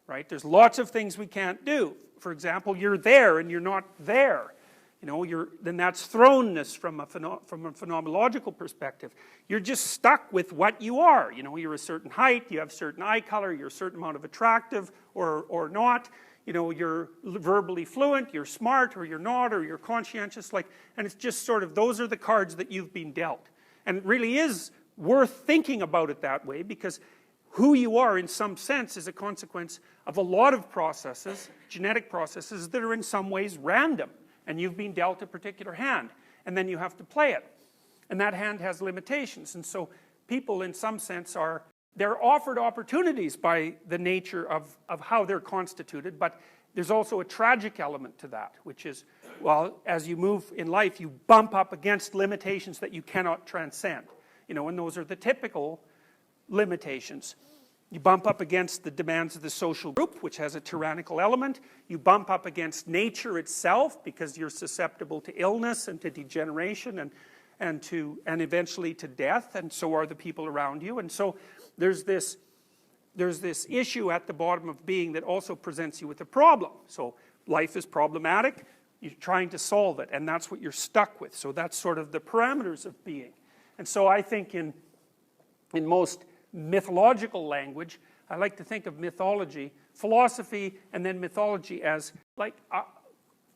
right? There's lots of things we can't do. For example, you're there and you're not there. You know, then that's thrownness from a phenomenological perspective. You're just stuck with what you are. You know, you're a certain height, you have certain eye color, you're a certain amount of attractive or not. You know, you're verbally fluent, you're smart, or you're not, or you're conscientious, and it's just sort of, those are the cards that you've been dealt. And it really is worth thinking about it that way, because who you are in some sense is a consequence of a lot of processes, genetic processes, that are in some ways random. And you've been dealt a particular hand, and then you have to play it. And that hand has limitations, and so people in some sense they're offered opportunities by the nature of how they're constituted, but there's also a tragic element to that, which is, well, as you move in life, you bump up against limitations that you cannot transcend. You know, and those are the typical limitations. You bump up against the demands of the social group, which has a tyrannical element. You bump up against nature itself, because you're susceptible to illness and to degeneration and eventually to death, and so are the people around you. And so there's this issue at the bottom of being that also presents you with a problem. So life is problematic, you're trying to solve it, and that's what you're stuck with. So that's sort of the parameters of being. And so I think in most mythological language, I like to think of mythology, philosophy, and then mythology as like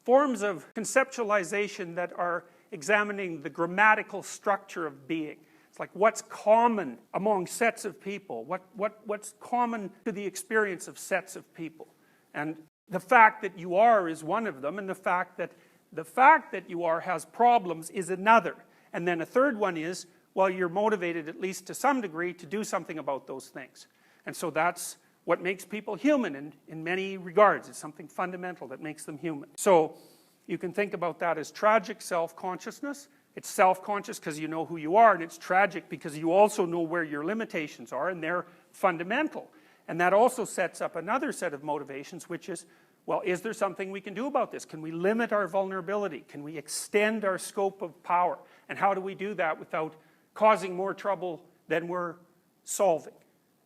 forms of conceptualization that are examining the grammatical structure of being. It's like what's common among sets of people, what's common to the experience of sets of people. And the fact that you are is one of them, and the fact that you are has problems is another. And then a third one is, well, you're motivated, at least to some degree, to do something about those things. And so that's what makes people human in many regards. It's something fundamental that makes them human. So you can think about that as tragic self-consciousness. It's self-conscious because you know who you are, and it's tragic because you also know where your limitations are, and they're fundamental. And that also sets up another set of motivations, which is, well, is there something we can do about this? Can we limit our vulnerability? Can we extend our scope of power? And how do we do that without causing more trouble than we're solving?